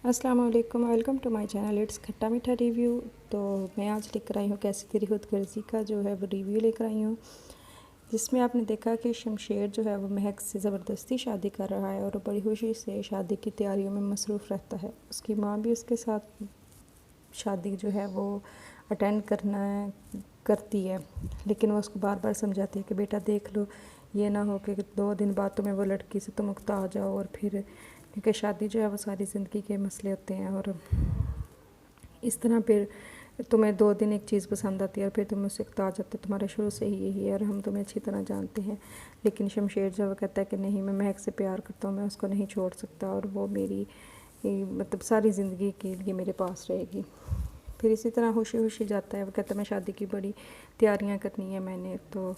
अस्सलाम वालेकुम, welcome to my channel it's Khatta Meetha review. तो मैं आज लेकर आई हूँ कैसी तेरी खुदगर्जी का जो है वो रिव्यू लेकर आई हूँ, जिसमें आपने देखा कि शमशेर जो है वो महक से ज़बरदस्ती शादी कर रहा है और बड़ी खुशी से शादी की तैयारियों में मसरूफ़ रहता है। उसकी माँ भी उसके साथ शादी जो है वो अटेंड करती है, लेकिन वो उसको बार बार समझाती है कि बेटा देख लो, ये ना हो कि 2 दिन बाद तुम्हें वो लड़की से तुम उकता आ जाओ, और फिर क्योंकि शादी जो है वो सारी ज़िंदगी के मसले होते हैं। और इस तरह फिर तुम्हें 2 दिन एक चीज़ पसंद आती है और फिर तुम उससे उकता आ जाते, तुम्हारा शुरू से ही यही है और हम तुम्हें अच्छी तरह जानते हैं। लेकिन शमशेर जो वो कहता है कि नहीं, मैं महक से प्यार करता हूँ, मैं उसको नहीं छोड़ सकता और वो मेरी मतलब सारी ज़िंदगी के लिए मेरे पास रहेगी। फिर इसी तरह खुशी खुशी जाता है। वो कहता है मैं शादी की बड़ी तैयारियां करनी है मैंने, तो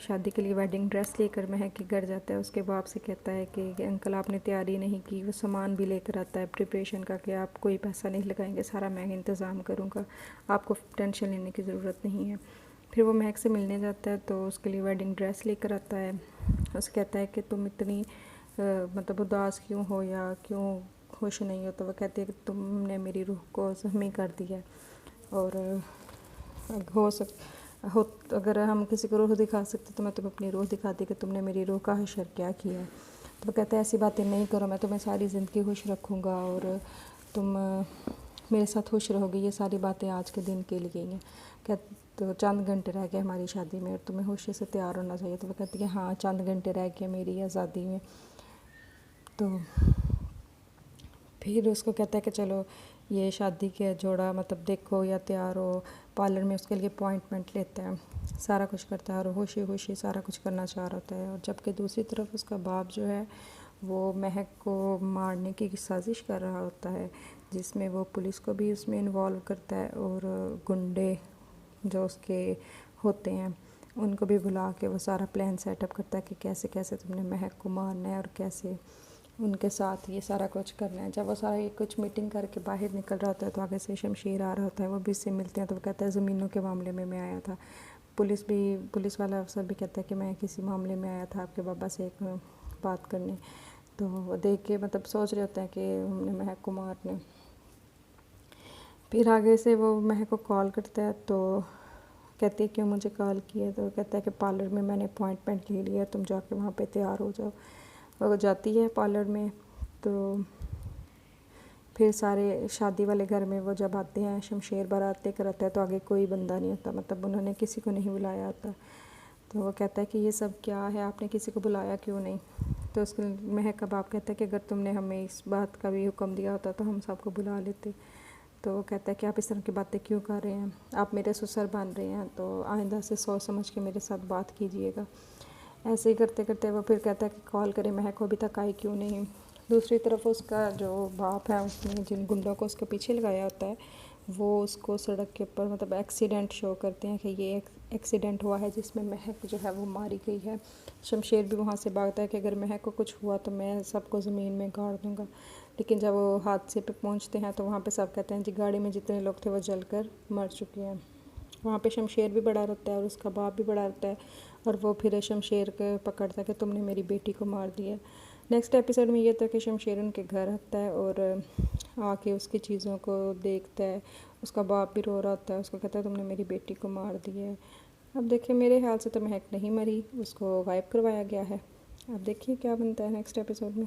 शादी के लिए वेडिंग ड्रेस लेकर महक के घर जाता है। उसके बाप से कहता है कि अंकल आपने तैयारी नहीं की। वो सामान भी लेकर आता है प्रिपरेशन का कि आप कोई पैसा नहीं लगाएंगे, सारा मैं इंतज़ाम करूँगा, आपको टेंशन लेने की ज़रूरत नहीं है। फिर वो महक से मिलने जाता है तो उसके लिए वेडिंग ड्रेस लेकर आता है। उसे कहता है कि तुम इतनी मतलब उदास क्यों हो या क्यों खुश नहीं हो। तो वह कहती है कि तुमने मेरी रूह को ज़ख्मी कर दिया है, और अगर हम किसी को रूह दिखा सकते तो मैं तुम्हें अपनी रूह दिखाती कि तुमने मेरी रूह का हशर क्या किया है। तो वो कहता है ऐसी बातें नहीं करो, मैं तुम्हें सारी ज़िंदगी खुश रखूँगा और तुम मेरे साथ खुश रहोगी। ये सारी बातें आज के दिन के लिए हैं। क्या तो चंद घंटे रह गए हमारी शादी में और तुम्हें खुशी से तैयार होना चाहिए। तो वो कहती है हाँ, चंद घंटे रह गए मेरी आज़ादी में। तो फिर उसको कहता है कि चलो ये शादी के जोड़ा मतलब देखो या तैयार हो। पार्लर में उसके लिए अपॉइंटमेंट लेता है, सारा कुछ करता है और खुशी खुशी सारा कुछ करना चाह रहा होता है। और जबकि दूसरी तरफ उसका बाप जो है वो महक को मारने की साजिश कर रहा होता है, जिसमें वो पुलिस को भी उसमें इन्वॉल्व करता है और गुंडे जो उसके होते हैं उनको भी बुला के वो सारा प्लान सेटअप करता है कि कैसे कैसे तुमने महक को मारना है और कैसे उनके साथ ये सारा कुछ करना है। जब वो सारा ये कुछ मीटिंग करके बाहर निकल रहा होता है तो आगे से शमशेर आ रहा होता है, वो भी इससे मिलते हैं। तो वो कहता है ज़मीनों के मामले में मैं आया था। पुलिस वाला अफसर भी कहता है कि मैं किसी मामले में आया था आपके बाबा से एक बात करने। तो वो देख के मतलब सोच रहे होते हैं कि हमने महक को मारने। फिर आगे से वो महक को कॉल करता है तो कहती है क्यों मुझे कॉल किया। तो कहता है कि पार्लर में मैंने अपॉइंटमेंट ले लिया, तुम जाके वहाँ पे तैयार हो जाओ। वो जाती है पार्लर में। तो फिर सारे शादी वाले घर में वो जब आते हैं, शमशेर बारात लेकर आता है तो आगे कोई बंदा नहीं होता, मतलब उन्होंने किसी को नहीं बुलाया होता। तो वो कहता है कि ये सब क्या है, आपने किसी को बुलाया क्यों नहीं। तो उसके महक का बाप कहता है कि अगर तुमने हमें इस बात का भी हुक्म दिया होता तो हम सबको बुला लेते। तो वो कहता है कि आप इस तरह की बातें क्यों कर रहे हैं, आप मेरे ससुर बन रहे हैं, तो आइंदा से सोच समझ के मेरे साथ बात कीजिएगा। ऐसे ही करते करते वो फिर कहता है कि कॉल करे महक को, अभी तक आई क्यों नहीं। दूसरी तरफ उसका जो बाप है उसने जिन गुंडों को उसके पीछे लगाया होता है वो उसको सड़क के ऊपर मतलब एक्सीडेंट शो करते हैं कि ये एक्सीडेंट हुआ है जिसमें महक जो है वो मारी गई है। शमशेर भी वहाँ से भागता है कि अगर महक को कुछ हुआ तो मैं सबको ज़मीन में गाड़ दूँगा। लेकिन जब वो हादसे पे पहुँचते हैं तो वहाँ पे सब कहते हैं जी गाड़ी में जितने लोग थे वो जलकर मर चुके हैं। वहाँ पे शमशेर भी बड़ा रोता है और उसका बाप भी बड़ा रोता है, और वो फिर शमशेर को पकड़ता है कि तुमने मेरी बेटी को मार दिया। नेक्स्ट एपिसोड में ये था कि शमशेर उनके घर आता है और आके उसकी चीज़ों को देखता है। उसका बाप भी रो रहा होता है, उसको कहता है तुमने मेरी बेटी को मार दिया है। अब देखिए मेरे ख्याल से तो महक नहीं मरी, उसको गायब करवाया गया है। अब देखिए क्या बनता है नेक्स्ट एपिसोड में।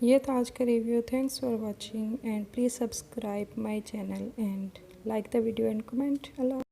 ये था आज का review. Thanks for watching and please subscribe my channel and like the video and comment. Allah.